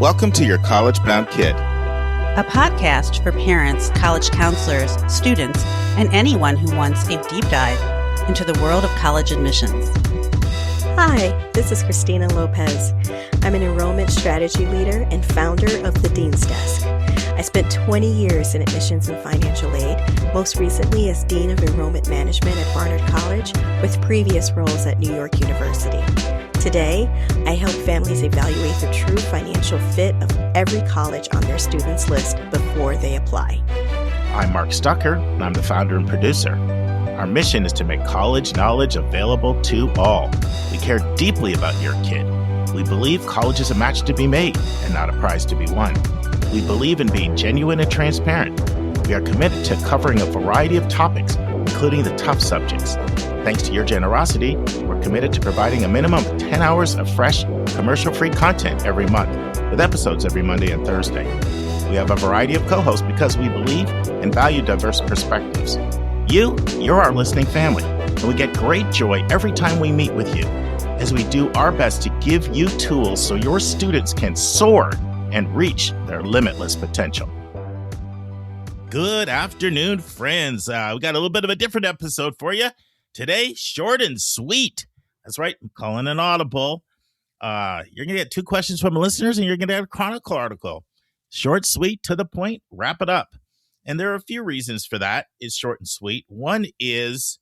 Welcome to Your College Bound Kid, a podcast for parents, college counselors, students, and anyone who wants a deep dive into the world of college admissions. Hi, this is Christina Lopez. I'm an enrollment strategy leader and founder of the Dean's Desk. I spent 20 years in admissions and financial aid, most recently as Dean of Enrollment Management at Barnard College, with previous roles at New York University. Today, I help families evaluate the true financial fit of every college on their students' list before they apply. I'm Mark Stucker, and I'm the founder and producer. Our mission is to make college knowledge available to all. We care deeply about your kid. We believe college is a match to be made and not a prize to be won. We believe in being genuine and transparent. We are committed to covering a variety of topics, including the tough subjects. Thanks to your generosity, we're committed to providing a minimum of 10 hours of fresh, commercial-free content every month, with episodes every Monday and Thursday. We have a variety of co-hosts because we believe and value diverse perspectives. You're our listening family, and we get great joy every time we meet with you, as we do our best to give you tools so your students can soar and reach their limitless potential. Good afternoon, friends. We got a little bit of a different episode for you. Today, short and sweet. That's right. I'm calling an audible. You're going to get two questions from listeners, and you're going to have a Chronicle article. Short, sweet, to the point, wrap it up. And there are a few reasons for that. It's short and sweet. One is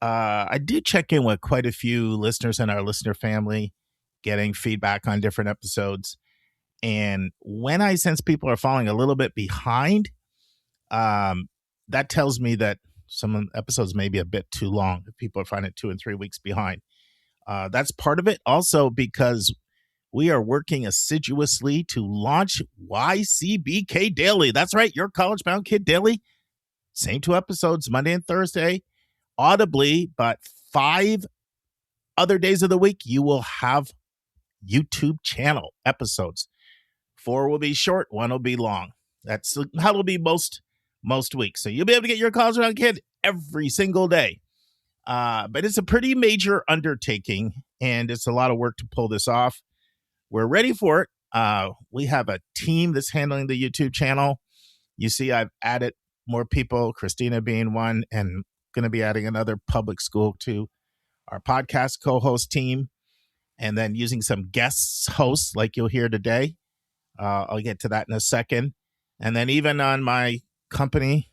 I do check in with quite a few listeners in our listener family, getting feedback on different episodes. And when I sense people are falling a little bit behind, that tells me that some episodes may be a bit too long if people are finding 2 and 3 weeks behind. That's part of it. Also, because we are working assiduously to launch YCBK Daily. That's right, your College Bound Kid Daily. Same 2 episodes, Monday and Thursday, audibly, but 5 other days of the week, you will have YouTube channel episodes. 4 will be short, 1 will be long. That's how it'll be most weeks. So you'll be able to get your College Bound Kid every single day. But it's a pretty major undertaking, and it's a lot of work to pull this off. We're ready for it. We have a team that's handling the YouTube channel. You see, I've added more people, Christina being one, and going to be adding another public school to our podcast co-host team, and then using some guest hosts like you'll hear today. I'll get to that in a second. And then even on my company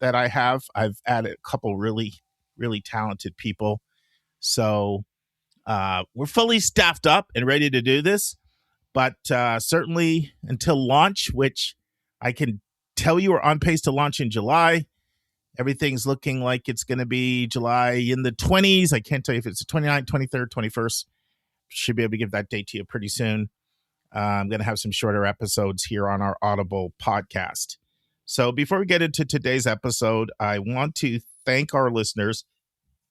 that I have, I've added a couple really, really talented people. So we're fully staffed up and ready to do this. But certainly until launch, which I can tell you are on pace to launch in July. Everything's looking like it's going to be July in the 20s. I can't tell you if it's the 29th, 23rd, 21st. Should be able to give that date to you pretty soon. I'm going to have some shorter episodes here on our Audible podcast. So before we get into today's episode, I want to thank our listeners.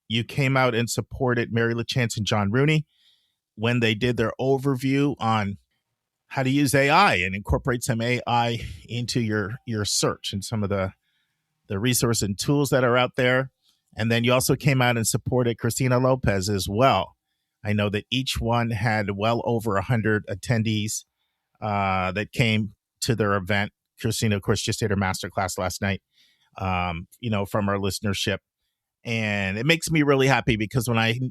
You came out and supported Mary LaChance and John Rooney when they did their overview on how to use AI and incorporate some AI into your search and some of the resources and tools that are out there. And then you also came out and supported Christina Lopez as well. I know that each one had well over 100 attendees that came to their event. Christina, of course, just did her masterclass last night, from our listenership. And it makes me really happy because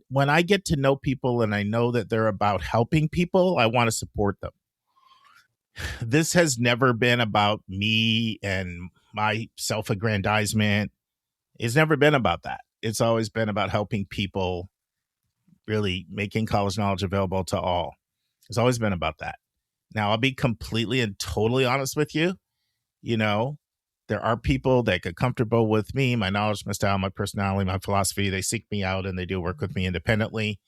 when I get to know people and I know that they're about helping people, I want to support them. This has never been about me and my self-aggrandizement. It's never been about that. It's always been about helping people, really making college knowledge available to all. It's always been about that. Now, I'll be completely and totally honest with you. There are people that get comfortable with me, my knowledge, my style, my personality, my philosophy. They seek me out and they do work with me independently.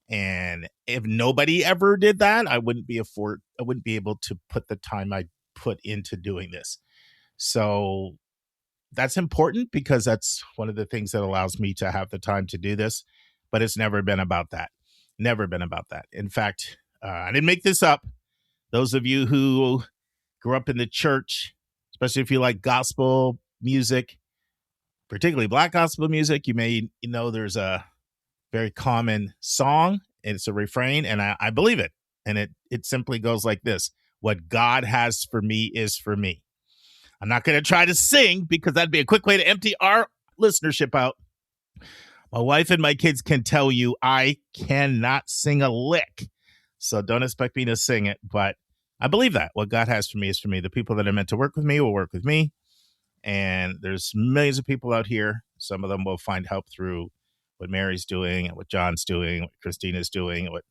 And if nobody ever did that, I wouldn't be able to put the time I put into doing this. So that's important because that's one of the things that allows me to have the time to do this. But it's never been about that. Never been about that. In fact, I didn't make this up. Those of you who grew up in the church, especially if you like gospel music, particularly Black gospel music, you may know there's a very common song. It's a refrain, and I believe it. And it simply goes like this: what God has for me is for me. I'm not going to try to sing because that'd be a quick way to empty our listenership out. My wife and my kids can tell you I cannot sing a lick. So don't expect me to sing it. But I believe that what God has for me is for me. The people that are meant to work with me will work with me. And there's millions of people out here. Some of them will find help through what Mary's doing and what John's doing, what Christina's doing, and what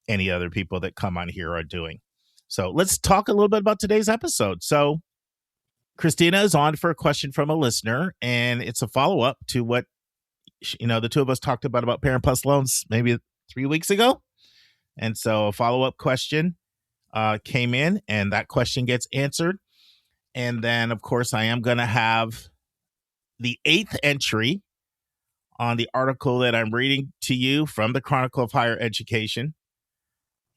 any other people that come on here are doing. So let's talk a little bit about today's episode. So Christina is on for a question from a listener, and it's a follow-up to what the two of us talked about Parent Plus loans maybe 3 weeks ago. And so a follow-up question came in, and that question gets answered. And then, of course, I am going to have the 8th entry on the article that I'm reading to you from the Chronicle of Higher Education.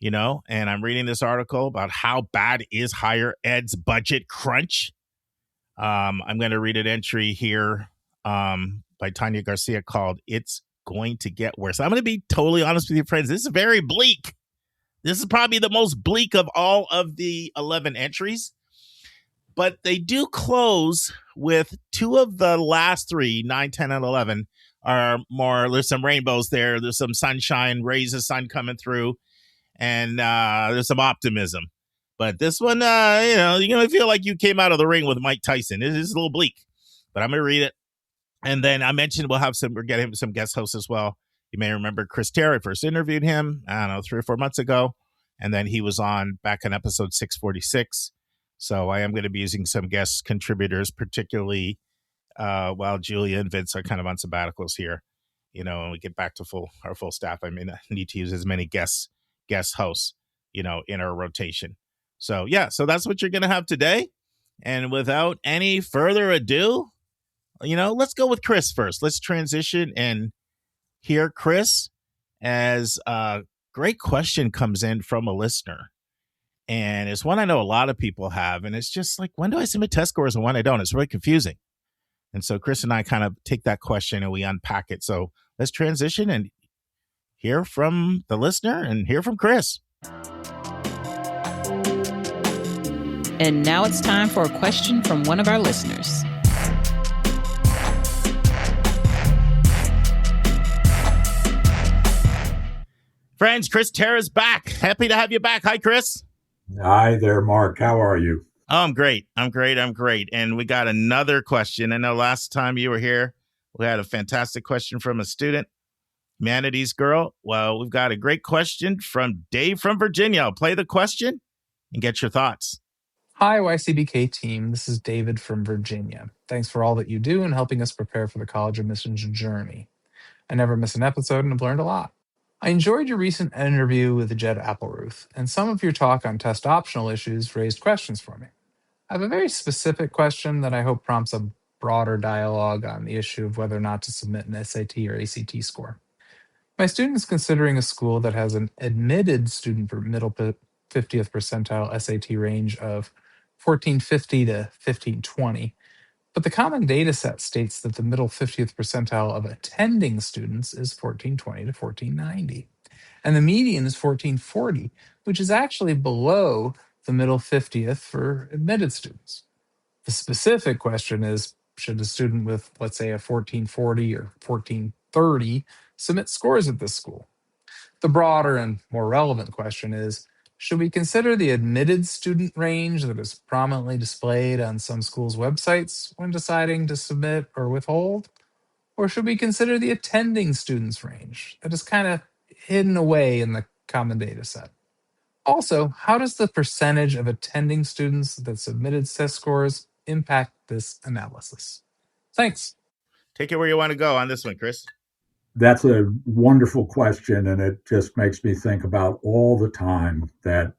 And I'm reading this article about how bad is higher ed's budget crunch. I'm going to read an entry here by Tanya Garcia called "It's Going to Get Worse." I'm going to be totally honest with you, friends. This is very bleak. This is probably the most bleak of all of the 11 entries. But they do close with 2 of the last 3, 9, 10, and 11 are more, there's some rainbows there. There's some sunshine, rays of sun coming through, and there's some optimism. But this one, you're going to feel like you came out of the ring with Mike Tyson. It is a little bleak, but I'm going to read it. And then I mentioned we're getting some guest hosts as well. You may remember Chris Terry. I first interviewed him, 3 or 4 months ago. And then he was on back in episode 646. So I am going to be using some guest contributors, particularly while Julia and Vince are kind of on sabbaticals here. When we get back to our full staff, I may not need to use as many guest hosts, in our rotation. So that's what you're going to have today. And without any further ado, let's go with Chris first. Let's transition and hear Chris as a great question comes in from a listener. And it's one I know a lot of people have. And it's just like, when do I submit test scores and when I don't? It's really confusing. And so Chris and I kind of take that question and we unpack it. So let's transition and hear from the listener and hear from Chris. And now it's time for a question from one of our listeners. Friends, Chris Terra's back. Happy to have you back. Hi, Chris. Hi there, Mark. How are you? Oh, I'm great. And we got another question. I know last time you were here, we had a fantastic question from a student, humanities girl. Well, we've got a great question from Dave from Virginia. I'll play the question and get your thoughts. Hi, YCBK team. This is David from Virginia. Thanks for all that you do in helping us prepare for the college admissions journey. I never miss an episode and have learned a lot. I enjoyed your recent interview with Jed Appleruth, and some of your talk on test optional issues raised questions for me. I have a very specific question that I hope prompts a broader dialogue on the issue of whether or not to submit an SAT or ACT score. My student is considering a school that has an admitted student for middle 50th percentile SAT range of 1450 to 1520, but the common data set states that the middle 50th percentile of attending students is 1420 to 1490, and the median is 1440, which is actually below the middle 50th for admitted students. The specific question is, should a student with, let's say, a 1440 or 1430 submit scores at this school? The broader and more relevant question is, should we consider the admitted student range that is prominently displayed on some schools' websites when deciding to submit or withhold? Or should we consider the attending students range that is kind of hidden away in the common data set? Also, how does the percentage of attending students that submitted test scores impact this analysis? Thanks. Take it where you want to go on this one, Chris. That's a wonderful question, and it just makes me think about all the time that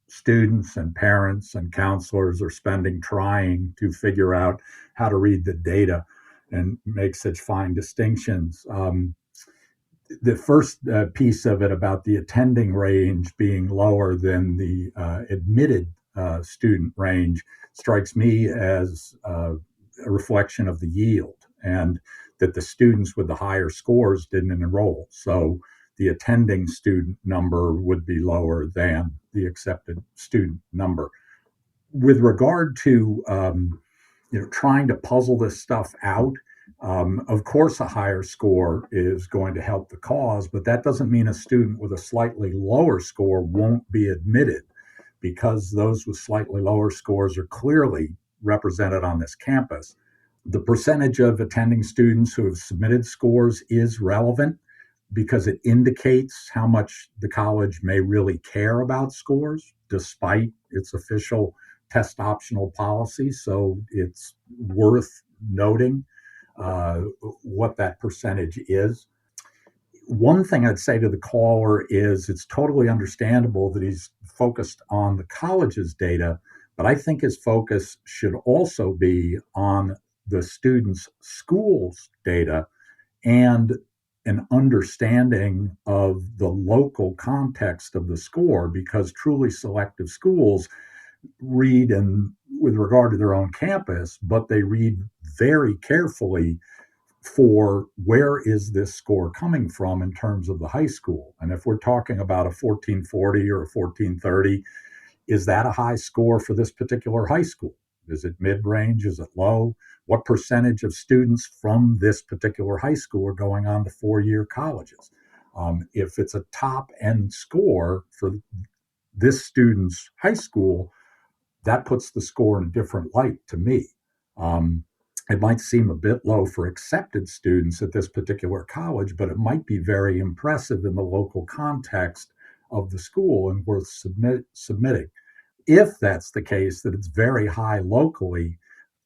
students and parents and counselors are spending trying to figure out how to read the data and make such fine distinctions. The first piece of it about the attending range being lower than the admitted student range strikes me as a reflection of the yield, and that the students with the higher scores didn't enroll. So the attending student number would be lower than the accepted student number. With regard to trying to puzzle this stuff out, of course, a higher score is going to help the cause, but that doesn't mean a student with a slightly lower score won't be admitted, because those with slightly lower scores are clearly represented on this campus. The percentage of attending students who have submitted scores is relevant because it indicates how much the college may really care about scores, despite its official test optional policy. So it's worth noting what that percentage is. One thing I'd say to the caller is it's totally understandable that he's focused on the college's data, but I think his focus should also be on the student's school's data and an understanding of the local context of the score, because truly selective schools read and with regard to their own campus, but they read very carefully for where is this score coming from in terms of the high school. And if we're talking about a 1440 or a 1430, is that a high score for this particular high school? Is it mid-range? Is it low? What percentage of students from this particular high school are going on to four-year colleges? If it's a top-end score for this student's high school, that puts the score in a different light to me. It might seem a bit low for accepted students at this particular college, but it might be very impressive in the local context of the school and worth submitting. If that's the case, that it's very high locally,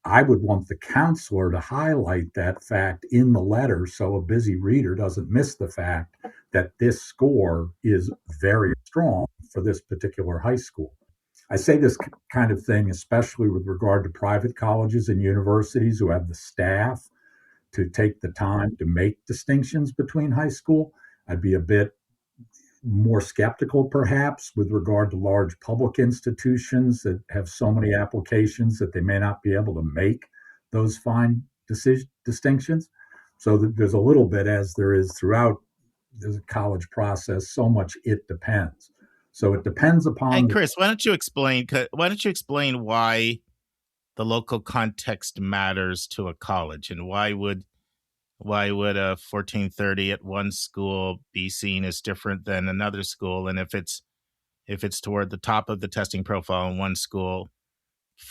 I would want the counselor to highlight that fact in the letter so a busy reader doesn't miss the fact that this score is very strong for this particular high school. I say this kind of thing, especially with regard to private colleges and universities who have the staff to take the time to make distinctions between high school. I'd be a bit more skeptical, perhaps, with regard to large public institutions that have so many applications that they may not be able to make those fine distinctions. So there's a little bit, as there is throughout the college process, so much it depends. So it depends upon. And Chris, why don't you explain why the local context matters to a college, and why would a 1430 at one school be seen as different than another school? And if it's toward the top of the testing profile in one school,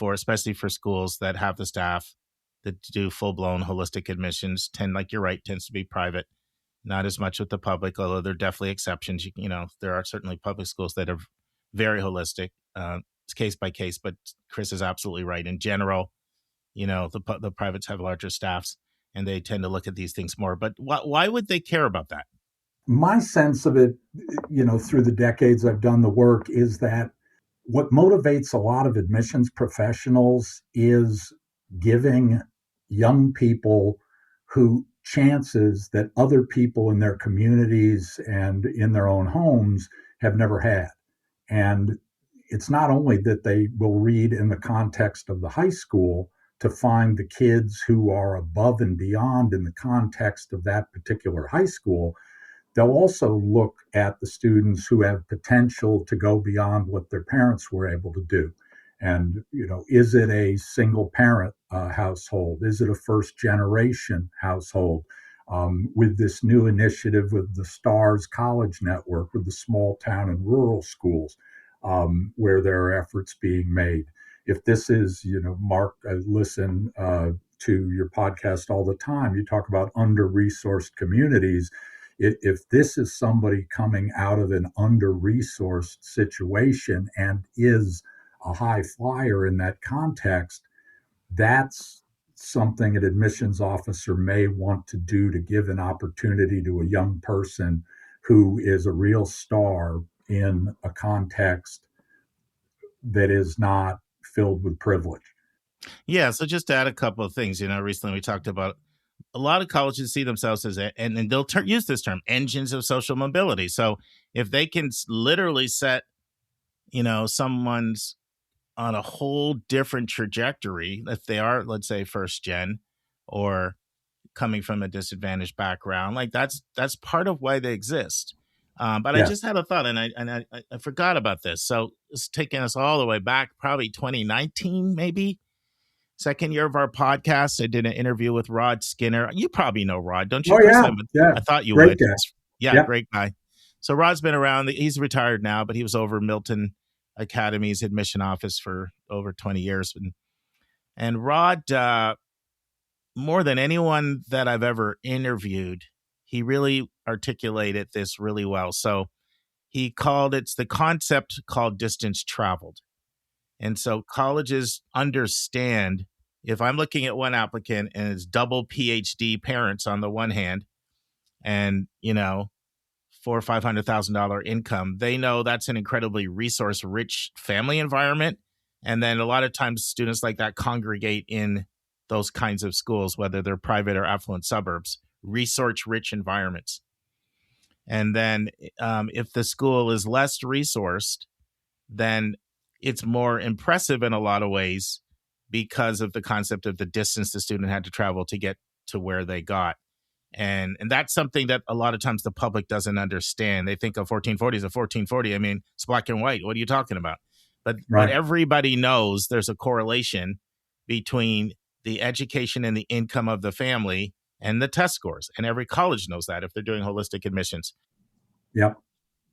especially for schools that have the staff that do full-blown holistic admissions, tends to be private, not as much with the public, although there are definitely exceptions. There are certainly public schools that are very holistic. It's case by case, but Chris is absolutely right. In general, the privates have larger staffs and they tend to look at these things more. But why would they care about that? My sense of it, through the decades I've done the work, is that what motivates a lot of admissions professionals is giving young people who chances that other people in their communities and in their own homes have never had. And it's not only that they will read in the context of the high school to find the kids who are above and beyond in the context of that particular high school, they'll also look at the students who have potential to go beyond what their parents were able to do. And, is it a single parent household? Is it a first generation household? With this new initiative with the STARS College Network, with the small town and rural schools, where there are efforts being made. If this is, Mark, I listen to your podcast all the time. You talk about under-resourced communities. If this is somebody coming out of an under-resourced situation and is a high flyer in that context, that's something an admissions officer may want to do to give an opportunity to a young person who is a real star in a context that is not filled with privilege. Yeah, so just to add a couple of things, recently we talked about a lot of colleges see themselves as, and they'll use this term, engines of social mobility. So if they can literally set, someone's on a whole different trajectory, if they are, let's say, first gen or coming from a disadvantaged background, that's part of why they exist. But I just had a thought, and I forgot about this. So it's taking us all the way back, probably 2019, maybe. Second year of our podcast, I did an interview with Rod Skinner. You probably know Rod, don't you, Oh, Chris? yeah. I thought you Great would. guy. Yeah, Yep. Great guy. So Rod's been around. He's retired now, but he was over Milton Academy's admission office for over 20 years. And Rod, more than anyone that I've ever interviewed, he really articulated this really well. So it's the concept called distance traveled. And so colleges understand, if I'm looking at one applicant and it's double PhD parents on the one hand, and $400,000 or $500,000 income, they know that's an incredibly resource-rich family environment. And then a lot of times students like that congregate in those kinds of schools, whether they're private or affluent suburbs, resource-rich environments. And then if the school is less resourced, then it's more impressive in a lot of ways because of the concept of the distance the student had to travel to get to where they got. And that's something that a lot of times the public doesn't understand. They think a 1440 is a 1440. I mean, it's black and white. What are you talking about? But everybody knows there's a correlation between the education and the income of the family and the test scores. And every college knows that if they're doing holistic admissions. Yep.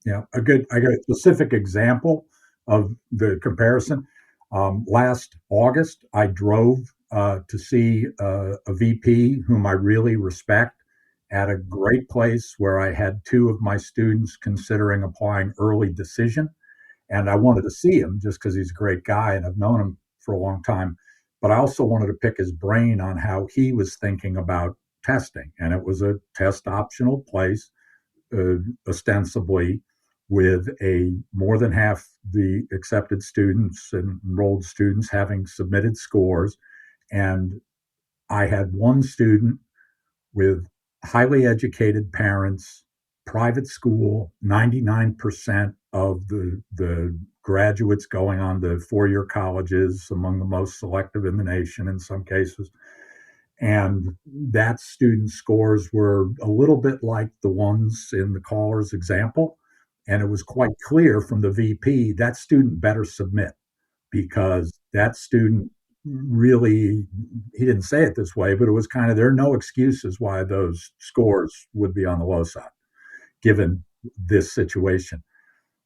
Yeah. I got a specific example of the comparison. Last August, I drove to see a VP whom I really respect at a great place where I had two of my students considering applying early decision. And I wanted to see him just because he's a great guy and I've known him for a long time. But I also wanted to pick his brain on how he was thinking about testing. And it was a test optional place, ostensibly, with more than half the accepted students and enrolled students having submitted scores. And I had one student with highly educated parents, private school, 99% of the graduates going on to four-year colleges, among the most selective in the nation in some cases. And that student's scores were a little bit like the ones in the caller's example. And it was quite clear from the VP that student better submit, because that student really, he didn't say it this way, but it was kind of, there are no excuses why those scores would be on the low side, given this situation.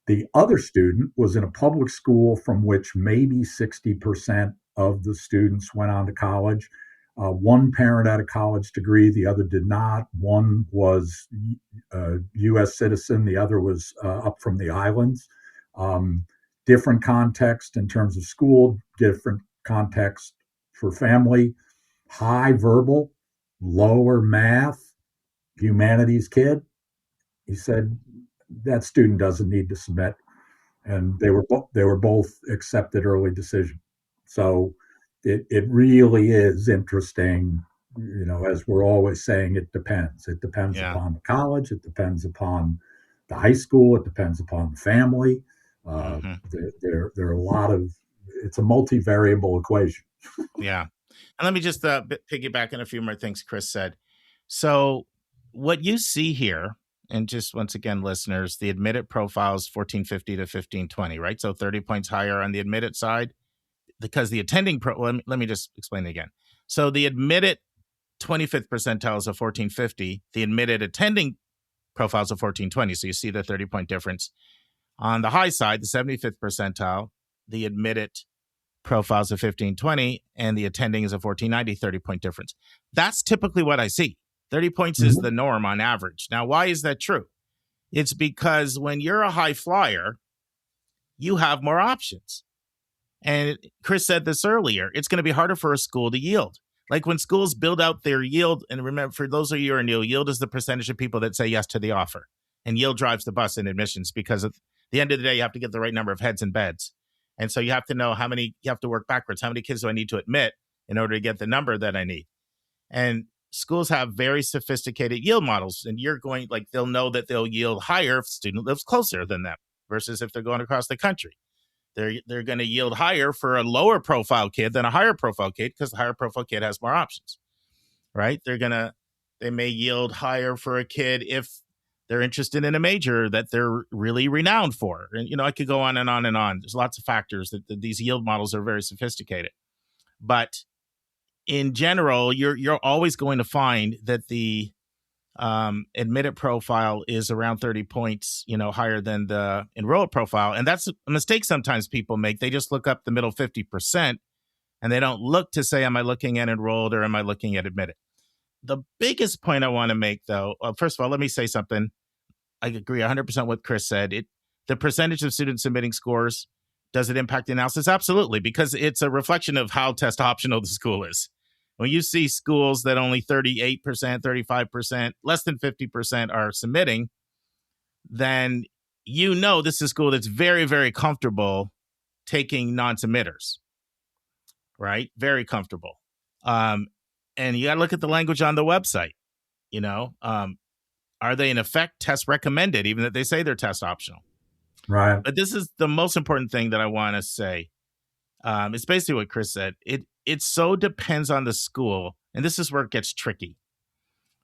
The other student was in a public school from which maybe 60% of the students went on to college. One parent had a college degree, the other did not. One was a U.S. citizen, the other was up from the islands. Different context in terms of school, different context for family, high verbal, lower math, humanities kid. He said that student doesn't need to submit, and they were both accepted early decision. So it really is interesting. As we're always saying, it depends. It depends upon the college. It depends upon the high school. It depends upon the family. There are a lot of, it's a multivariable equation. Yeah. And let me just piggyback on a few more things Chris said. So what you see here, and just once again, listeners, the admitted profile is 1450 to 1520, right? So 30 points higher on the admitted side, because the attending let me just explain it again. So the admitted 25th percentile is a 1450. The admitted attending profile is a 1420. So you see the 30-point difference. On the high side, the 75th percentile, the admitted profile is a 1520, and the attending is a 1490, 30-point difference. That's typically what I see. 30 points is the norm on average. Now, why is that true? It's because when you're a high flyer, you have more options. And Chris said this earlier, it's going to be harder for a school to yield. Like when schools build out their yield, and remember, for those of you who are new, yield is the percentage of people that say yes to the offer. And yield drives the bus in admissions, because at the end of the day, you have to get the right number of heads and beds. And so you have to know you have to work backwards. How many kids do I need to admit in order to get the number that I need? And schools have very sophisticated yield models, and they'll know that they'll yield higher if the student lives closer than them versus if they're going across the country. They're going to yield higher for a lower profile kid than a higher profile kid, because the higher profile kid has more options, right? They may yield higher for a kid if they're interested in a major that they're really renowned for. And, I could go on and on and on. There's lots of factors that these yield models are very sophisticated. But in general, you're always going to find that the admitted profile is around 30 points, higher than the enrolled profile. And that's a mistake sometimes people make. They just look up the middle 50% and they don't look to say, am I looking at enrolled or am I looking at admitted? The biggest point I want to make, though, first of all, let me say something. I agree 100% with Chris said. The percentage of students submitting scores, does it impact the analysis? Absolutely, because it's a reflection of how test optional the school is. When you see schools that only 38%, 35%, less than 50% are submitting, then this is a school that's very, very comfortable taking non-submitters, right? Very comfortable. And you got to look at the language on the website. Are they in effect test recommended, even if they say they're test optional? Right. But this is the most important thing that I want to say. It's basically what Chris said. It so depends on the school, and this is where it gets tricky.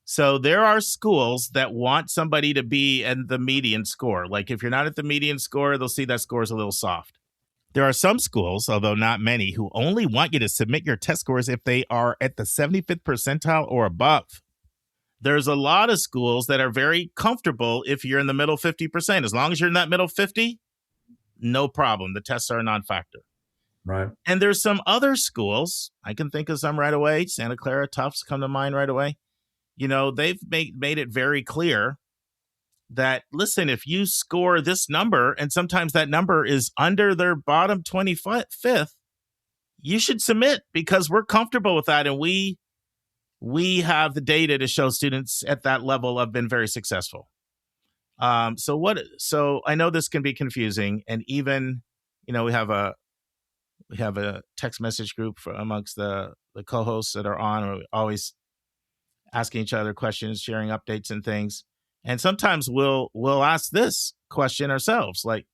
So there are schools that want somebody to be at the median score. Like if you're not at the median score, they'll see that score is a little soft. There are some schools, although not many, who only want you to submit your test scores if they are at the 75th percentile or above. There's a lot of schools that are very comfortable if you're in the middle 50%. As long as you're in that middle 50, no problem. The tests are a non-factor. Right. And there's some other schools, I can think of some right away. Santa Clara, Tufts come to mind right away. They've made it very clear that, listen, if you score this number, and sometimes that number is under their bottom 25th, you should submit because we're comfortable with that. And we have the data to show students at that level have been very successful. So I know this can be confusing, and even, we have a text message group amongst the co-hosts that are on. We're always asking each other questions, sharing updates and things. And sometimes we'll ask this question ourselves, like,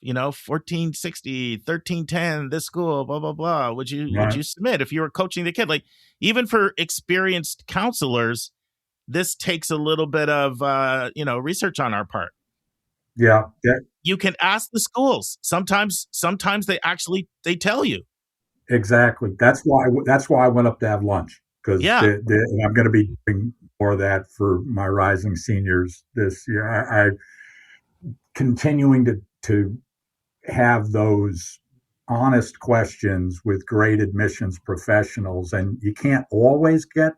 1460, 1310, this school, blah, blah, blah. Would you submit if you were coaching the kid? Like, even for experienced counselors, this takes a little bit of, research on our part. Yeah. You can ask the schools. Sometimes they tell you. Exactly. That's why I went up to have lunch, because and I'm going to be doing more of that for my rising seniors this year. I continuing to have those honest questions with great admissions professionals, and you can't always get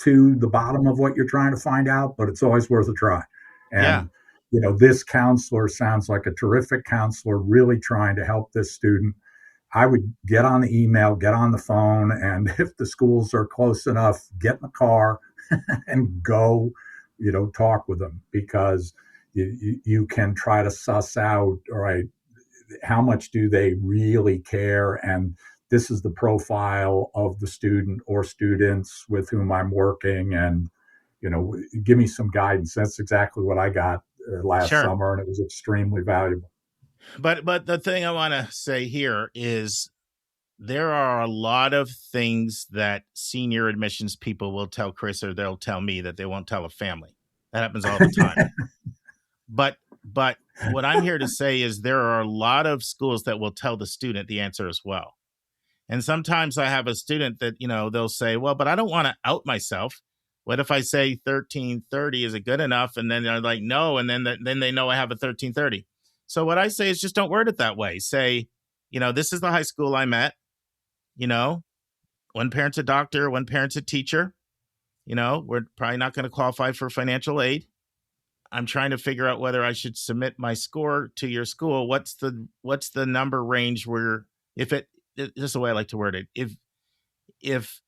to the bottom of what you're trying to find out, but it's always worth a try. And this counselor sounds like a terrific counselor, really trying to help this student. I would get on the email, get on the phone, and if the schools are close enough, get in the car and go, talk with them, because you can try to suss out, all right, how much do they really care? And this is the profile of the student or students with whom I'm working, and, give me some guidance. That's exactly what I got last summer, and it was extremely valuable. But the thing I want to say here is there are a lot of things that senior admissions people will tell Chris, or they'll tell me, that they won't tell a family. That happens all the time. But what I'm here to say is there are a lot of schools that will tell the student the answer as well. And sometimes I have a student that, they'll say, well, but I don't want to out myself. What if I say 1330? Is it good enough? And then they're like, no. And then they know I have a 1330. So what I say is just don't word it that way. Say, this is the high school I'm at. One parent's a doctor, one parent's a teacher. We're probably not going to qualify for financial aid. I'm trying to figure out whether I should submit my score to your school. What's the number range where, this is the way I like to word it. If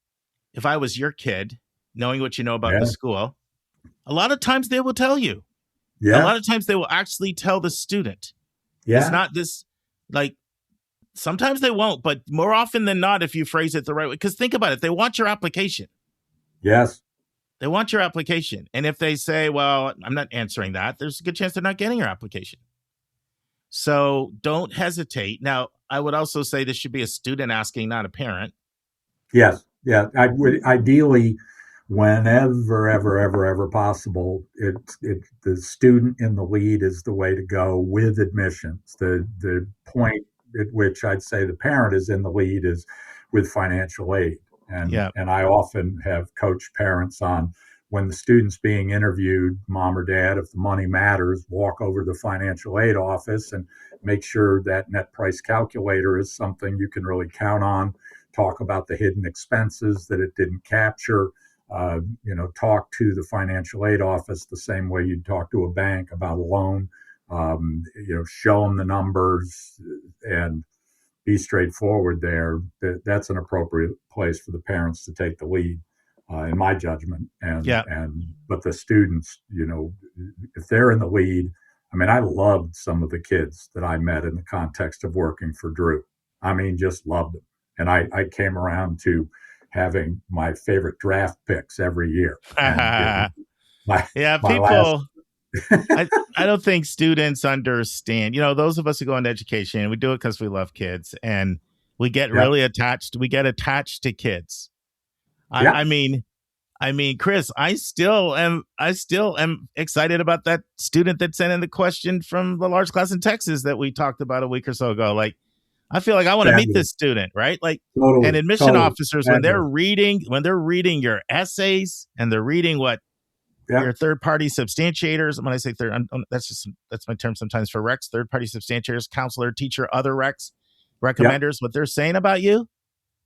I was your kid, knowing what you know about the school, a lot of times they will tell you. Yeah. A lot of times they will actually tell the student. Yeah. It's not this, like, sometimes they won't, but more often than not, if you phrase it the right way, because think about it, they want your application. Yes. They want your application. And if they say, well, I'm not answering that, there's a good chance they're not getting your application. So don't hesitate. Now, I would also say this should be a student asking, not a parent. Yes. Yeah. I would ideally, whenever, ever possible, the student in the lead is the way to go with admissions. The point at which I'd say the parent is in the lead is with financial aid. Yeah. And I often have coached parents on, when the student's being interviewed, mom or dad, if the money matters, walk over to the financial aid office and make sure that net price calculator is something you can really count on. Talk about the hidden expenses that it didn't capture. Talk to the financial aid office the same way you'd talk to a bank about a loan. Show them the numbers and be straightforward there. That's an appropriate place for the parents to take the lead, in my judgment. But the students, if they're in the lead, I mean, I loved some of the kids that I met in the context of working for Drew. I mean, just loved them. And I came around to having my favorite draft picks every year. And, people. I don't think students understand. Those of us who go into education, we do it because we love kids, and we get really attached. We get attached to kids. I mean, Chris, I still am excited about that student that sent in the question from the large class in Texas that we talked about a week or so ago. Like, I feel like I want to meet this student, right? Like, totally, and admission officers, when they're reading your essays and they're reading what your third-party substantiators. When I say third, that's my term sometimes for recs. Third-party substantiators, counselor, teacher, other recs, recommenders. What they're saying about you,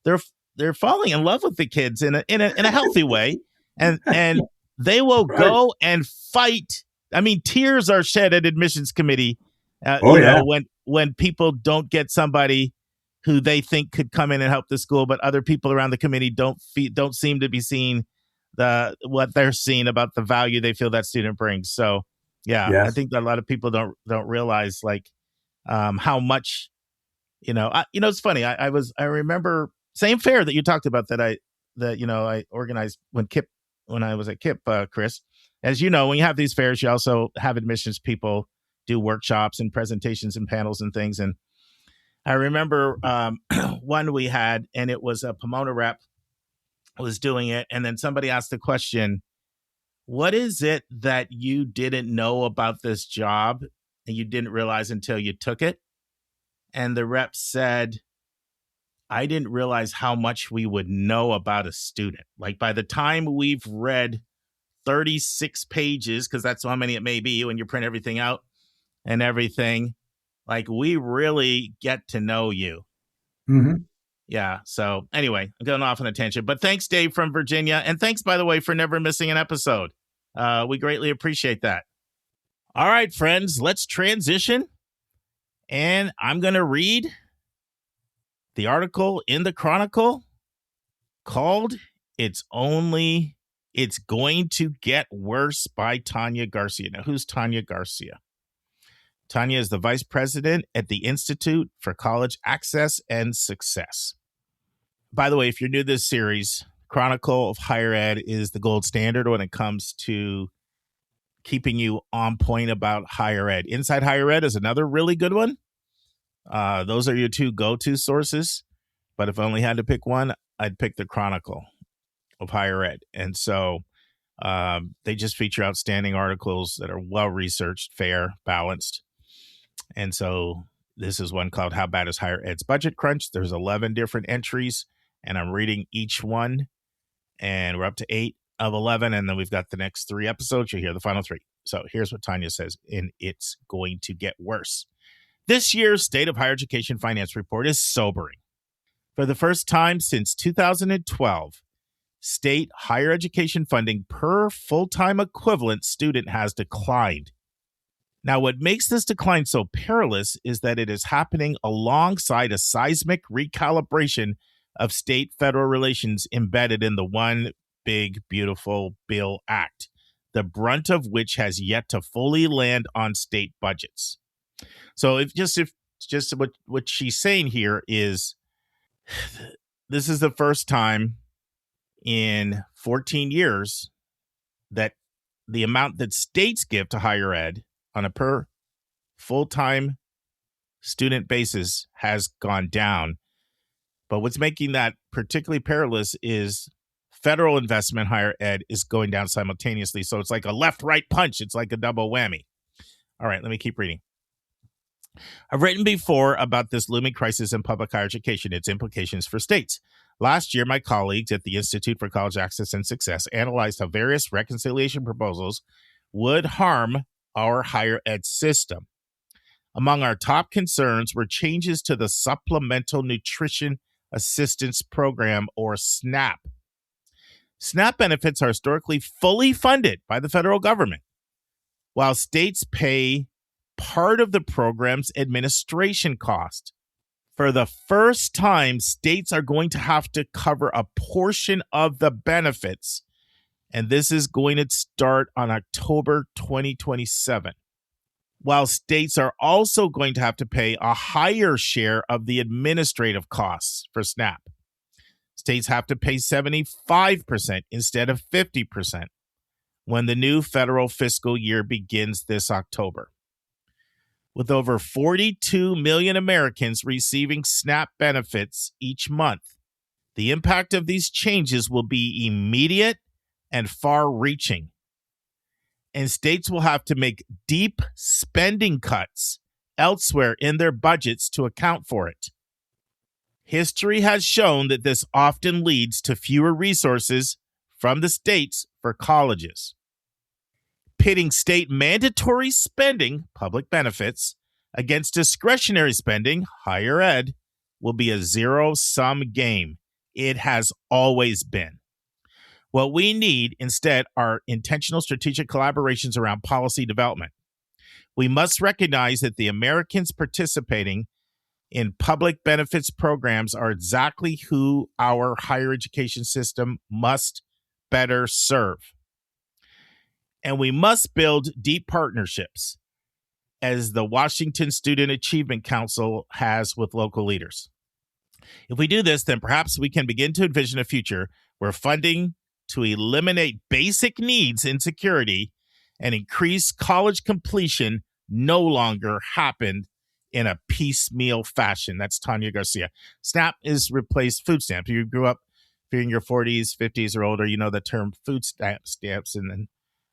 they're falling in love with the kids in a healthy way, and they will go and fight. I mean, tears are shed at admissions committee. When people don't get somebody who they think could come in and help the school, but other people around the committee don't seem to be seeing what they're seeing about the value they feel that student brings. So I think that a lot of people don't realize how much, it's funny. I remember same fair that you talked about that I organized when I was at KIP, Chris. As you know, when you have these fairs, you also have admissions people do workshops and presentations and panels and things. And I remember one we had, and it was a Pomona rep was doing it. And then somebody asked the question, what is it that you didn't know about this job and you didn't realize until you took it? And the rep said, I didn't realize how much we would know about a student. Like, by the time we've read 36 pages, because that's how many it may be when you print everything out and everything, like, we really get to know you. Mm-hmm. Yeah. So anyway, I'm going off on a tangent, but thanks, Dave from Virginia. And thanks, by the way, for never missing an episode. We greatly appreciate that. All right, friends, let's transition. And I'm going to read the article in the Chronicle called It's Going to Get Worse by Tanya Garcia. Now, who's Tanya Garcia? Tanya is the vice president at the Institute for College Access and Success. By the way, if you're new to this series, Chronicle of Higher Ed is the gold standard when it comes to keeping you on point about higher ed. Inside Higher Ed is another really good one. Those are your two go-to sources. But if I only had to pick one, I'd pick the Chronicle of Higher Ed. And so they just feature outstanding articles that are well-researched, fair, balanced. And so this is one called How Bad is Higher Ed's Budget Crunch? There's 11 different entries, and I'm reading each one, and we're up to 8 of 11, and then we've got the next 3 episodes. You'll hear the final 3. So here's what Tanya says, and it's going to get worse. This year's State of Higher Education Finance Report is sobering. For the first time since 2012, state higher education funding per full-time equivalent student has declined. Now, what makes this decline so perilous is that it is happening alongside a seismic recalibration of state-federal relations embedded in the One Big Beautiful Bill Act, the brunt of which has yet to fully land on state budgets. So if what she's saying here is this is the first time in 14 years that the amount that states give to higher ed on a per full-time student basis has gone down. But what's making that particularly perilous is Federal investment in higher ed is going down simultaneously. So it's like a left-right punch. It's like a double whammy. All right, let me keep reading. I've written before about this looming crisis in public higher education, its implications for states. Last year, my colleagues at the Institute for College Access and Success analyzed how various reconciliation proposals would harm our higher ed system. Among our top concerns were changes to the Supplemental Nutrition Assistance Program, or SNAP. SNAP benefits are historically fully funded by the federal government, while states pay part of the program's administration cost. For the first time, states are going to have to cover a portion of the benefits, and this is going to start on October 2027. While states are also going to have to pay a higher share of the administrative costs for SNAP. States have to pay 75% instead of 50% when the new federal fiscal year begins this October. With over 42 million Americans receiving SNAP benefits each month, the impact of these changes will be immediate and far-reaching. And states will have to make deep spending cuts elsewhere in their budgets to account for it. History has shown that this often leads to fewer resources from the states for colleges. Pitting state mandatory spending, public benefits, against discretionary spending, higher ed, will be a zero-sum game. It has always been. What we need instead are intentional strategic collaborations around policy development. We must recognize that the Americans participating in public benefits programs are exactly who our higher education system must better serve. And we must build deep partnerships, as the Washington Student Achievement Council has with local leaders. If we do this, then perhaps we can begin to envision a future where funding to eliminate basic needs in security and increase college completion no longer happened in a piecemeal fashion. That's Tanya Garcia. SNAP is replaced food stamps. You grew up, if you're in your 40s, 50s, or older, you know the term food stamps, and then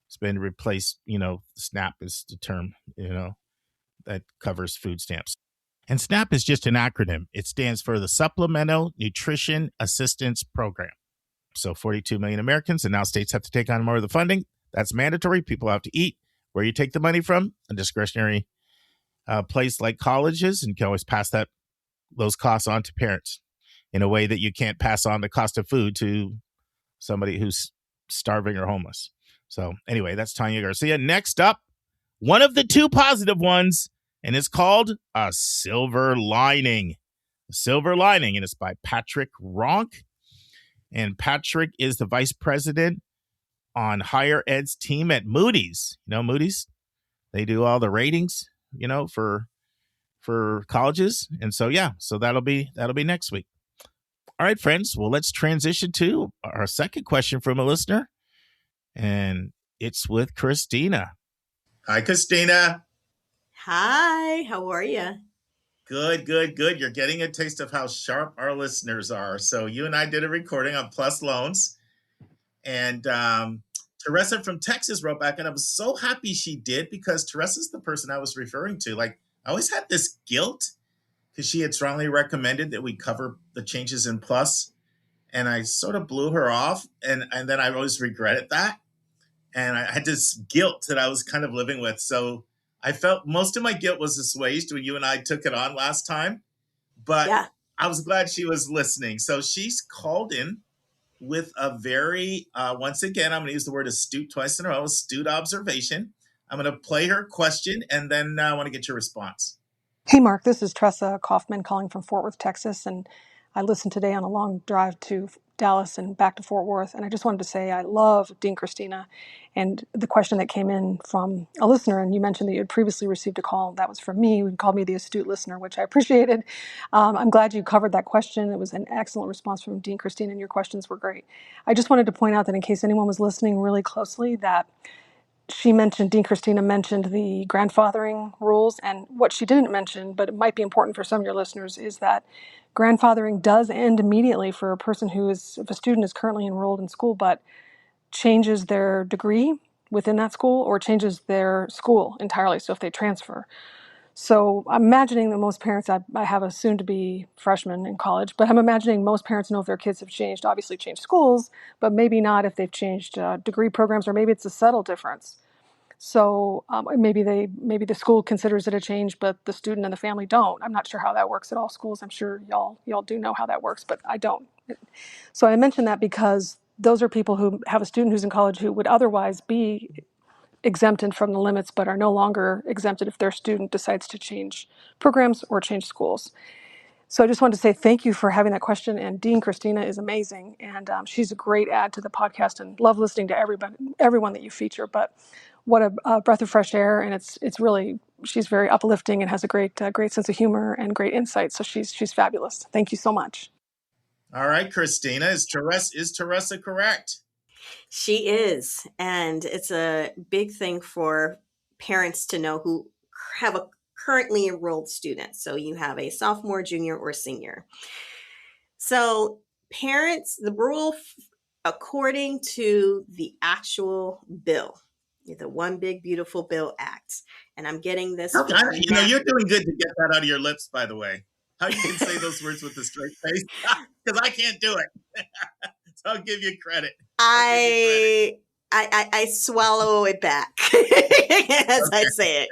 it's been replaced, SNAP is the term, that covers food stamps. And SNAP is just an acronym. It stands for the Supplemental Nutrition Assistance Program. So 42 million Americans, and now states have to take on more of the funding. That's mandatory. People have to eat. Where you take the money from, a discretionary place like colleges, and you can always pass those costs on to parents in a way that you can't pass on the cost of food to somebody who's starving or homeless. So anyway, that's Tanya Garcia. Next up, one of the two positive ones, and it's called A Silver Lining. A Silver Lining, and it's by Patrick Ronk. And Patrick is the vice president on higher ed's team at Moody's. Moody's, they do all the ratings, for colleges. And so that'll be next week. All right, friends. Well, let's transition to our second question from a listener. And it's with Christina. Hi, Christina. Hi, how are you? Good. You're getting a taste of how sharp our listeners are. So you and I did a recording on PLUS loans. And Teresa from Texas wrote back, and I was so happy she did, because Teresa's the person I was referring to. Like, I always had this guilt because she had strongly recommended that we cover the changes in PLUS. And I sort of blew her off. And then I always regretted that. And I had this guilt that I was kind of living with. So I felt most of my guilt was assuaged when you and I took it on last time. But yeah. I was glad she was listening. So she's called in with a very, once again, I'm going to use the word astute twice in a row, astute observation. I'm going to play her question, and then I want to get your response. Hey, Mark, this is Tressa Kaufman calling from Fort Worth, Texas, and I listened today on a long drive to Dallas and back to Fort Worth, and I just wanted to say I love Dean Christina, and the question that came in from a listener, and you mentioned that you had previously received a call. That was from me. You called me the astute listener, which I appreciated. I'm glad you covered that question. It was an excellent response from Dean Christina, and your questions were great. I just wanted to point out that in case anyone was listening really closely, that Dean Christina mentioned the grandfathering rules, and what she didn't mention, but it might be important for some of your listeners, is that grandfathering does end immediately for a person if a student is currently enrolled in school, but changes their degree within that school or changes their school entirely, so if they transfer. So I'm imagining that most parents, I have a soon-to-be freshman in college, but I'm imagining most parents know if their kids have obviously changed schools, but maybe not if they've changed degree programs, or maybe it's a subtle difference. So maybe the school considers it a change, but the student and the family don't. I'm not sure how that works at all schools. I'm sure y'all do know how that works, but I don't. So I mention that because those are people who have a student who's in college who would otherwise be exempted from the limits, but are no longer exempted if their student decides to change programs or change schools. So I just wanted to say thank you for having that question. And Dean Christina is amazing, and she's a great add to the podcast. And love listening to everyone that you feature. But what a breath of fresh air, and it's really, she's very uplifting and has a great sense of humor and great insight. So she's fabulous. Thank you so much. All right, Christina, is Teresa correct? She is, and it's a big thing for parents to know who have a currently enrolled student. So you have a sophomore, junior, or senior. So parents, the rule according to the actual bill, the One Big Beautiful Bill Act, and I'm getting this. Okay. You're doing good to get that out of your lips, by the way. How you can say those words with a straight face? Because I can't do it. So I'll give you credit. I swallow it back as I say it.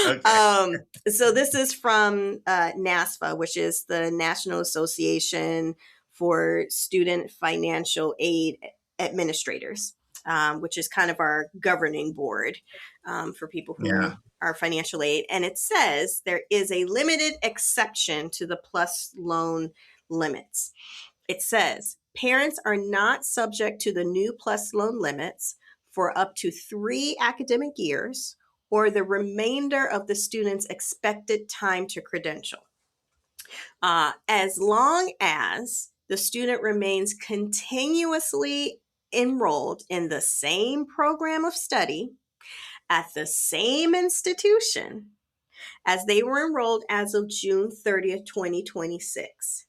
Okay. So this is from NASFA, which is the National Association for Student Financial Aid Administrators, which is kind of our governing board for people who are financial aid. And it says there is a limited exception to the PLUS loan limits. It says parents are not subject to the new PLUS loan limits for up to 3 academic years or the remainder of the student's expected time to credential, as long as the student remains continuously enrolled in the same program of study at the same institution as they were enrolled as of June 30th, 2026.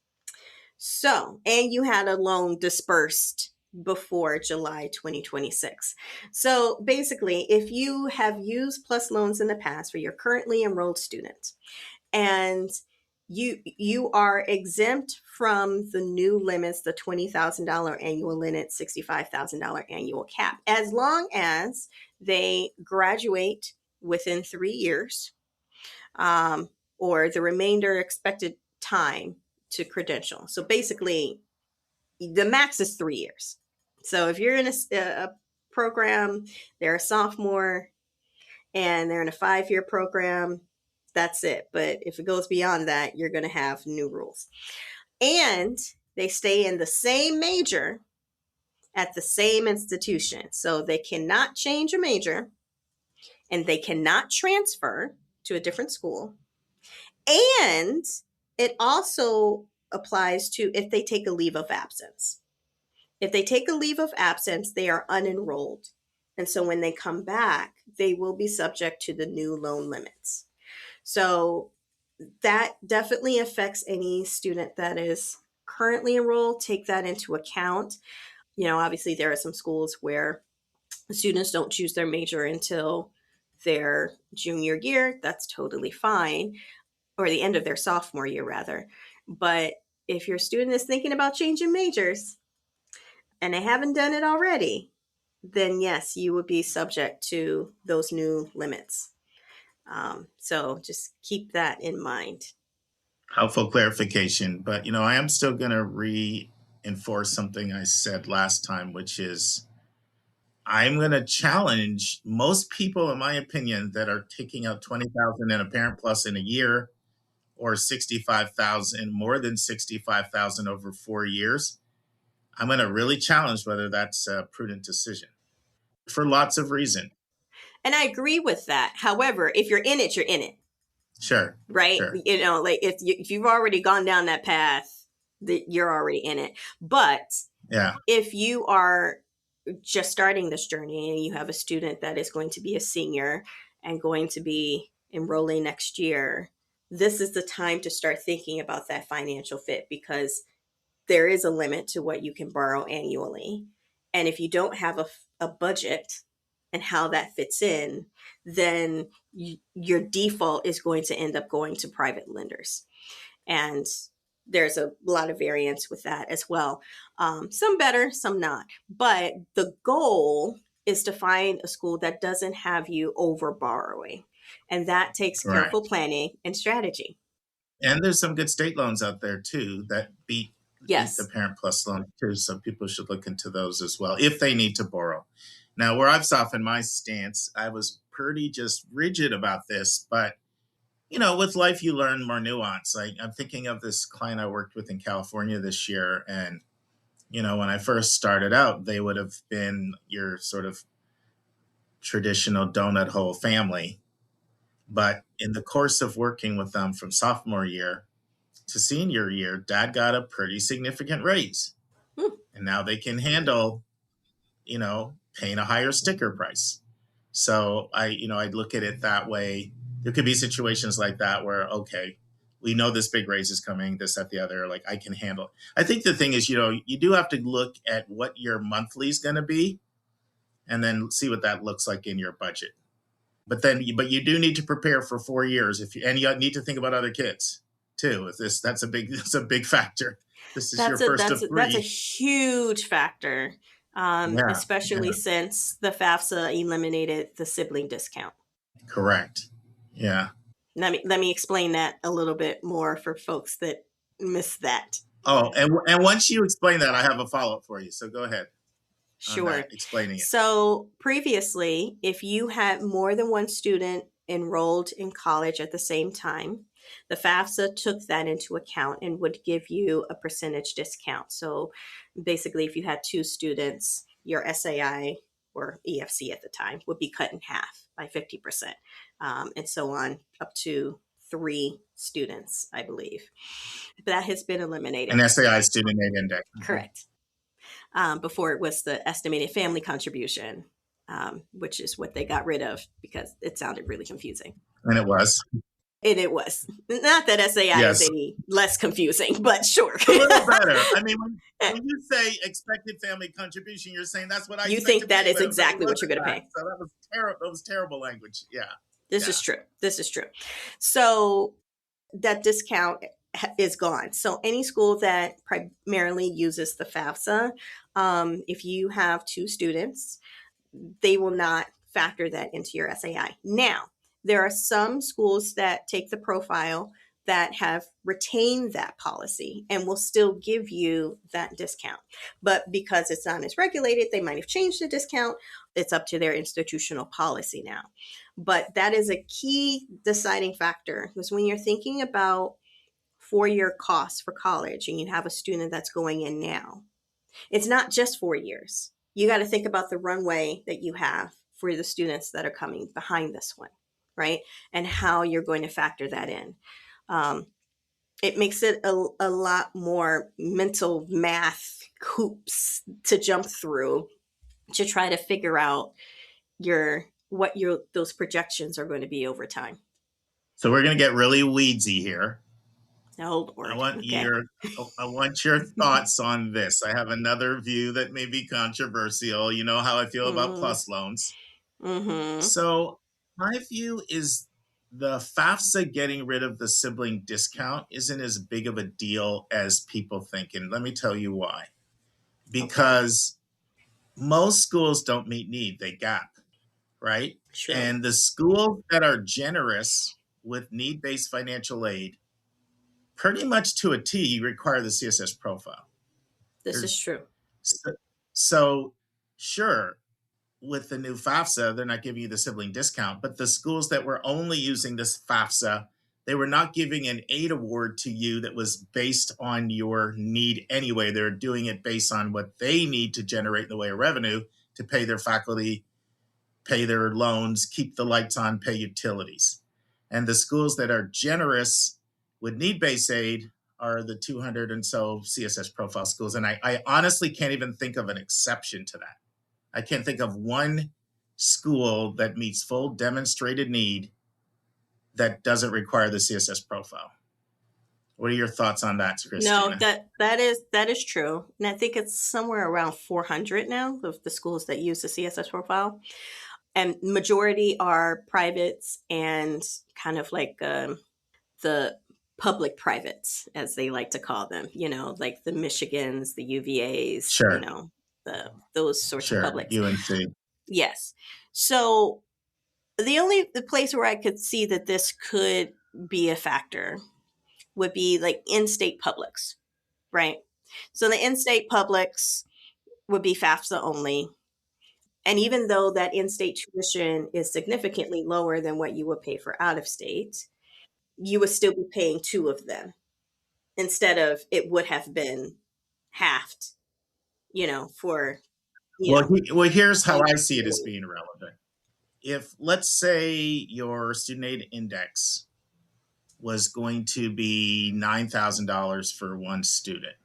So, and you had a loan dispersed before July 2026. So basically, if you have used PLUS loans in the past for your currently enrolled student, and you are exempt from the new limits, the $20,000 annual limit, $65,000 annual cap, as long as they graduate within 3 years, or the remainder expected time to credential. So basically, the max is 3 years. So if you're in a program, they're a sophomore, and they're in a 5-year program, that's it. But if it goes beyond that, you're going to have new rules. And they stay in the same major at the same institution. So they cannot change a major, and they cannot transfer to a different school. And it also applies to if they take a leave of absence. If they take a leave of absence, they are unenrolled. And so when they come back, they will be subject to the new loan limits. So that definitely affects any student that is currently enrolled. Take that into account. Obviously there are some schools where students don't choose their major until their junior year. That's totally fine. Or the end of their sophomore year, rather. But if your student is thinking about changing majors and they haven't done it already, then yes, you would be subject to those new limits. So just keep that in mind. Helpful clarification. But, I am still going to reinforce something I said last time, which is I'm going to challenge most people, in my opinion, that are taking out $20,000 in a Parent Plus in a year, or 65,000, more than 65,000 over 4 years. I'm going to really challenge whether that's a prudent decision for lots of reasons. And I agree with that. However, if you're in it, you're in it. Sure. Right. Sure. Like if you've already gone down that path, you're already in it. But if you are just starting this journey and you have a student that is going to be a senior and going to be enrolling next year, this is the time to start thinking about that financial fit, because there is a limit to what you can borrow annually. And if you don't have a budget and how that fits in, then your default is going to end up going to private lenders. And there's a lot of variance with that as well. Some better, some not. But the goal is to find a school that doesn't have you over borrowing. And that takes careful planning and strategy. And there's some good state loans out there too that beat the Parent Plus loan too. So people should look into those as well if they need to borrow. Now, where I've softened my stance, I was pretty just rigid about this, but with life, you learn more nuance. Like, I'm thinking of this client I worked with in California this year. And, when I first started out, they would have been your sort of traditional donut hole family. But in the course of working with them from sophomore year to senior year, Dad got a pretty significant raise. And now they can handle, paying a higher sticker price. So I'd look at it that way. There could be situations like that where, okay, we know this big raise is coming, this, that, the other, like I can handle. I think the thing is, you do have to look at what your monthly is going to be and then see what that looks like in your budget. But you do need to prepare for 4 years and you need to think about other kids too. That's a big factor. This is your first of 3. That's a huge factor, especially since the FAFSA eliminated the sibling discount. Correct. Yeah. Let me explain that a little bit more for folks that miss that. Oh, and once you explain that, I have a follow-up for you. So go ahead. Sure. Explaining it. So previously, if you had more than one student enrolled in college at the same time, the FAFSA took that into account and would give you a percentage discount. So basically, if you had 2 students, your SAI or EFC at the time would be cut in half by 50%, and so on up to 3 students, I believe. But that has been eliminated. An SAI student aid index. Correct. Before it was the estimated family contribution, which is what they got rid of because it sounded really confusing. And it was. Not that SAI is any less confusing, but sure. A little better. I mean, when you say expected family contribution, you're saying that's what you think that is exactly what you're going to pay. So that was terrible. That was terrible language. Yeah. This is true. So that discount is gone. So any school that primarily uses the FAFSA, if you have 2 students, they will not factor that into your SAI. Now, there are some schools that take the profile that have retained that policy and will still give you that discount. But because it's not as regulated, they might have changed the discount. It's up to their institutional policy now. But that is a key deciding factor, because when you're thinking about 4-year costs for college and you have a student that's going in now, it's not just 4 years. You got to think about the runway that you have for the students that are coming behind this one, right? And how you're going to factor that in. It makes it a lot more mental math hoops to jump through to try to figure out what those projections are going to be over time. So we're going to get really weedsy here. Oh, Lord. I want your thoughts on this. I have another view that may be controversial. You know how I feel about plus loans. Mm-hmm. So my view is the FAFSA getting rid of the sibling discount isn't as big of a deal as people think. And let me tell you why. Because most schools don't meet need, they gap, right? Sure. And the schools that are generous with need-based financial aid, pretty much to a T, require the CSS profile. This is true. So sure, with the new FAFSA, they're not giving you the sibling discount, but the schools that were only using this FAFSA, they were not giving an aid award to you that was based on your need anyway. They're doing it based on what they need to generate in the way of revenue to pay their faculty, pay their loans, keep the lights on, pay utilities. And the schools that are generous with need-based aid are the 200 and so CSS profile schools. And I honestly can't even think of an exception to that. I can't think of one school that meets full demonstrated need that doesn't require the CSS profile. What are your thoughts on that, Christina? No, that is true. And I think it's somewhere around 400 now of the schools that use the CSS profile. And majority are privates and kind of like the public privates, as they like to call them, like the Michigans, the UVAs, Sure. those sorts of publics. UNC. Yes. So the place where I could see that this could be a factor would be like in-state publics, right? So the in-state publics would be FAFSA only. And even though that in-state tuition is significantly lower than what you would pay for out-of-state, you would still be paying two of them instead of it would have been halved, for, Well, here's how I see it as being relevant. If, let's say, your student aid index was going to be $9,000 for one student.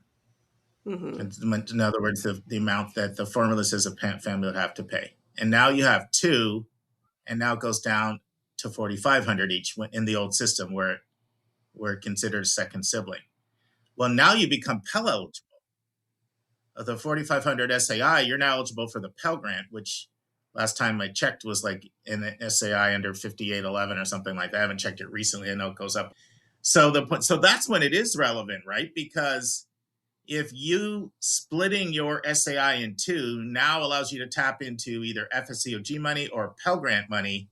In other words, the amount that the formula says a family would have to pay. And now you have two, and now it goes down to $4,500 each in the old system where it considered a second sibling. Well, now you become Pell eligible. Of the $4,500 SAI, you're now eligible for the Pell Grant, which last time I checked was like in the SAI under 5811 or something like that. I haven't checked it recently. I know it goes up. So that's when it is relevant, right? Because if you splitting your SAI in two now allows you to tap into either FSCOG money or Pell Grant money,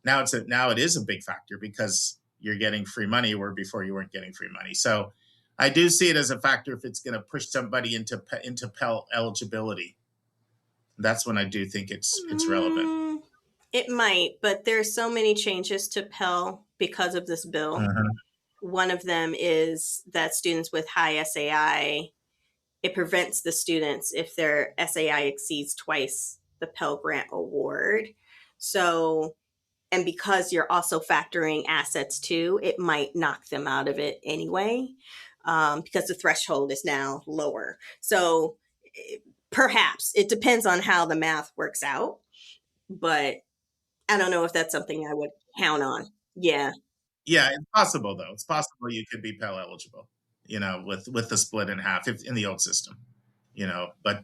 now it is a big factor because you're getting free money where before you weren't getting free money. So I do see it as a factor if it's going to push somebody into Pell eligibility. That's when I do think it's relevant. It might, but there's so many changes to Pell because of this bill. One of them is that students with high SAI, it prevents the students if their SAI exceeds twice the Pell Grant award. So, and because you're also factoring assets too, it might knock them out of it anyway, because the threshold is now lower. So perhaps it depends on how the math works out, but I don't know if that's something I would count on. Yeah. Yeah, it's possible though. It's possible you could be Pell eligible, with the split in half in the old system, but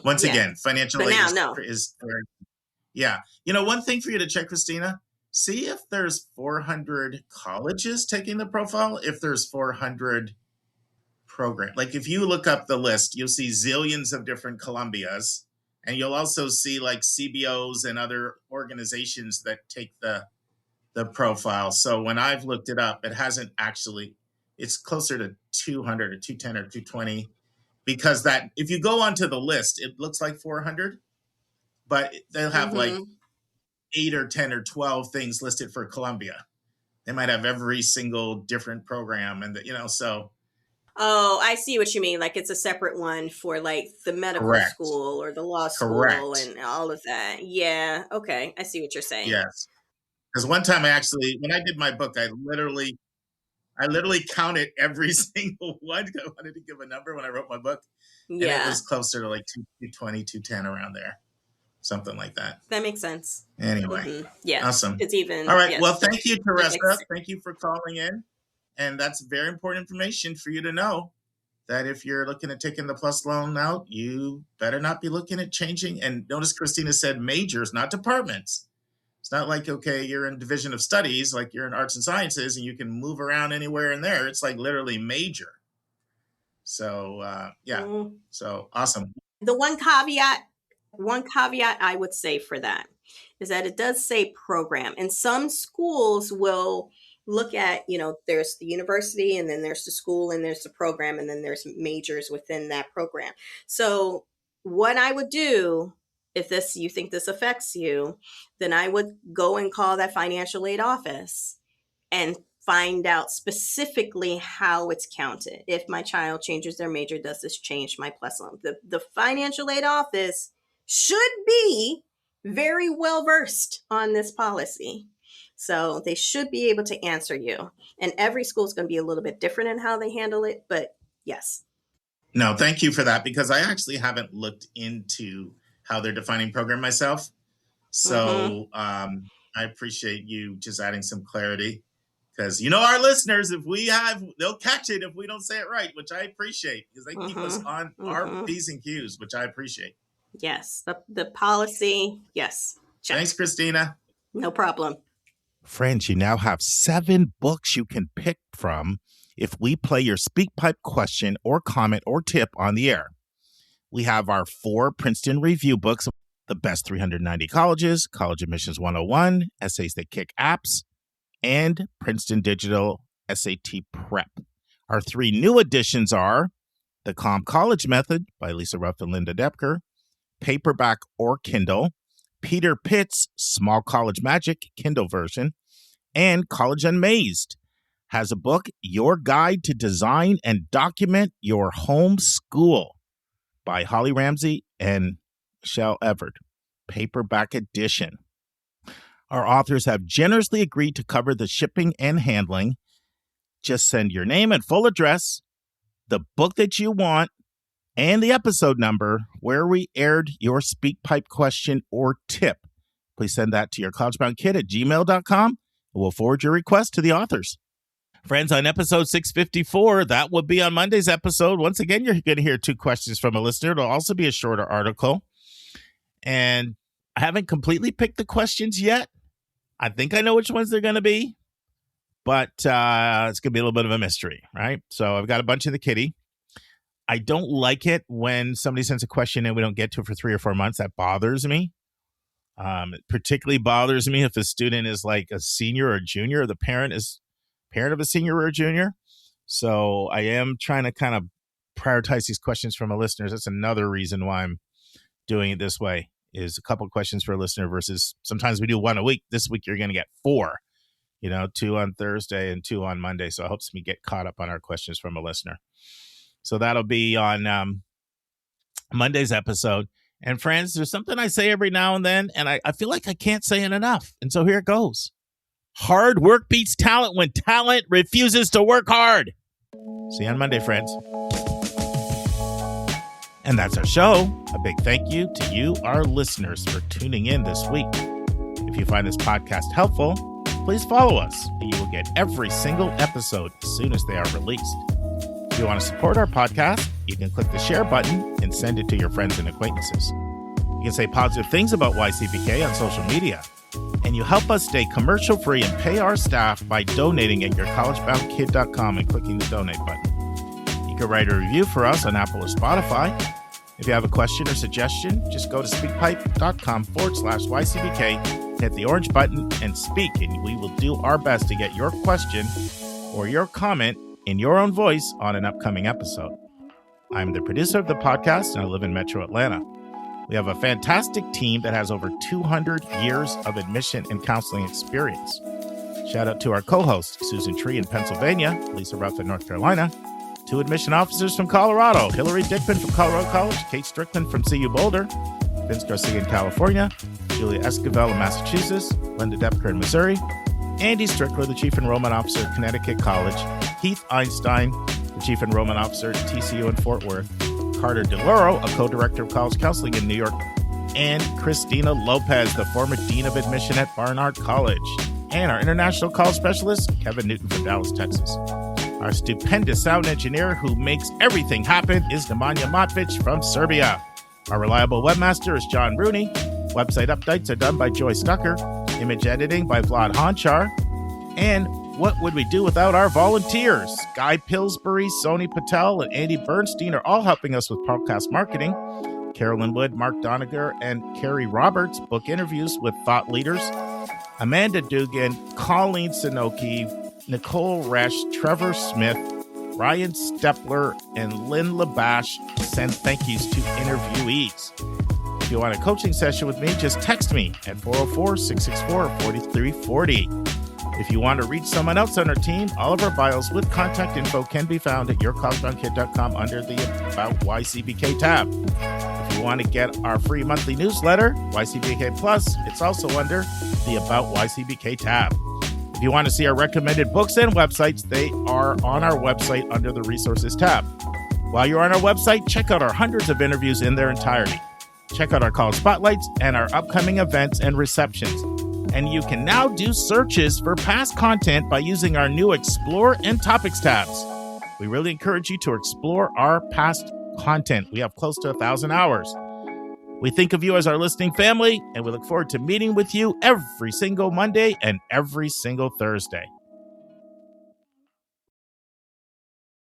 once again, financial aid is yeah. One thing for you to check, Christina, see if there's 400 colleges taking the profile, if there's 400 program. Like if you look up the list, you'll see zillions of different Columbias, and you'll also see like CBOs and other organizations that take the profile. So when I've looked it up, it hasn't actually, it's closer to 200 or 210 or 220, because that if you go onto the list, it looks like 400, but they'll have like 8 or 10 or 12 things listed for Columbia. They might have every single different program, and so. Oh, I see what you mean. Like it's a separate one for like the medical school or the law school and all of that. Yeah. Okay. I see what you're saying. Yes. Because one time when I did my book, I literally counted every single one. I wanted to give a number when I wrote my book. Yeah. And it was closer to like 220, 210 around there. Something like that. That makes sense. Anyway. Yeah. Awesome. It's even. All right. Yes. Well, thank you, Teresa. Thank you for calling in. And that's very important information for you to know that if you're looking at taking the PLUS loan out, you better not be looking at changing. And notice Christina said majors, not departments. It's not like, okay, you're in division of studies, like you're in arts and sciences and you can move around anywhere in there. It's like literally major. So, yeah. So awesome. The one caveat I would say for that is that it does say program. And some schools will look at, there's the university and then there's the school and there's the program and then there's majors within that program. So what I would do, if you think this affects you, then I would go and call that financial aid office and find out specifically how it's counted. If my child changes their major, does this change my PLUS loan? The financial aid office should be very well versed on this policy. So they should be able to answer you. And every school is going to be a little bit different in how they handle it. But yes. No, thank you for that, because I actually haven't looked into how they're defining program myself. So I appreciate you just adding some clarity, because our listeners, they'll catch it if we don't say it right, which I appreciate, because they keep us on our P's and Q's, which I appreciate. Yes, the policy. Yes. Check. Thanks, Christina. No problem. Friends, you now have 7 books you can pick from if we play your SpeakPipe question or comment or tip on the air. We have our 4 Princeton review books, The Best 390 Colleges, College Admissions 101, Essays That Kick Apps, and Princeton Digital SAT Prep. Our 3 new editions are The Calm College Method by Lisa Ruff and Linda Depker, paperback or Kindle, Peter Pitt's Small College Magic Kindle version, and College Unmazed has a book, Your Guide to Design and Document Your Home School by Holly Ramsey and Michelle Everett, paperback edition. Our authors have generously agreed to cover the shipping and handling. Just send your name and full address, the book that you want, and the episode number where we aired your SpeakPipe question or tip. Please send that to your collegeboundkid@gmail.com, and we'll forward your request to the authors. Friends, on episode 654, that will be on Monday's episode. Once again, you're going to hear 2 questions from a listener. It'll also be a shorter article. And I haven't completely picked the questions yet. I think I know which ones they're going to be, but it's going to be a little bit of a mystery, right? So I've got a bunch in the kitty. I don't like it when somebody sends a question and we don't get to it for 3 or 4 months. That bothers me. It particularly bothers me if a student is like a senior or a junior, or the parent is parent of a senior or a junior. So I am trying to kind of prioritize these questions from our listeners. That's another reason why I'm doing it this way, is a couple of questions for a listener versus sometimes we do 1 a week. This week you're going to get 4, 2 on Thursday and 2 on Monday. So it helps me get caught up on our questions from a listener. So that'll be on Monday's episode. And friends, there's something I say every now and then, and I feel like I can't say it enough. And so here it goes. Hard work beats talent when talent refuses to work hard. See you on Monday, friends. And that's our show. A big thank you to you, our listeners, for tuning in this week. If you find this podcast helpful, please follow us, and you will get every single episode as soon as they are released. If you want to support our podcast, you can click the share button and send it to your friends and acquaintances. You can say positive things about YCBK on social media. And you help us stay commercial-free and pay our staff by donating at yourcollegeboundkid.com and clicking the donate button. You can write a review for us on Apple or Spotify. If you have a question or suggestion, just go to speakpipe.com/YCBK, hit the orange button, and speak, and we will do our best to get your question or your comment in your own voice on an upcoming episode. I'm the producer of the podcast, and I live in Metro Atlanta. We have a fantastic team that has over 200 years of admission and counseling experience. Shout out to our co-hosts, Susan Tree in Pennsylvania, Lisa Ruff in North Carolina, 2 admission officers from Colorado, Hillary Dickman from Colorado College, Kate Strickland from CU Boulder, Vince Garcia in California, Julia Esquivel in Massachusetts, Linda Depker in Missouri, Andy Strickler, the Chief Enrollment Officer at Connecticut College, Heath Einstein, the Chief Enrollment Officer at TCU in Fort Worth, Carter DeLauro, a co-director of college counseling in New York, and Christina Lopez, the former Dean of Admission at Barnard College, and our international college specialist, Kevin Newton from Dallas, Texas. Our stupendous sound engineer who makes everything happen is Nemanja Matvic from Serbia. Our reliable webmaster is John Rooney. Website updates are done by Joy Stucker. Image editing by Vlad Honchar. And what would we do without our volunteers? Guy Pillsbury, Sony Patel, and Andy Bernstein are all helping us with podcast marketing. Carolyn Wood, Mark Doniger, and Carrie Roberts book interviews with thought leaders. Amanda Dugan, Colleen Sinoki, Nicole Resch, Trevor Smith, Ryan Stepler, and Lynn Labash send thank yous to interviewees. If you want a coaching session with me, just text me at 404-664-4340. If you want to reach someone else on our team, all of our bios with contact info can be found at yourcollegeboundkid.com under the About YCBK tab. If you want to get our free monthly newsletter, YCBK Plus, it's also under the About YCBK tab. If you want to see our recommended books and websites, they are on our website under the Resources tab. While you're on our website, check out our hundreds of interviews in their entirety. Check out our college spotlights and our upcoming events and receptions. And you can now do searches for past content by using our new Explore and Topics tabs. We really encourage you to explore our past content. We have close to 1,000 hours. We think of you as our listening family, and we look forward to meeting with you every single Monday and every single Thursday.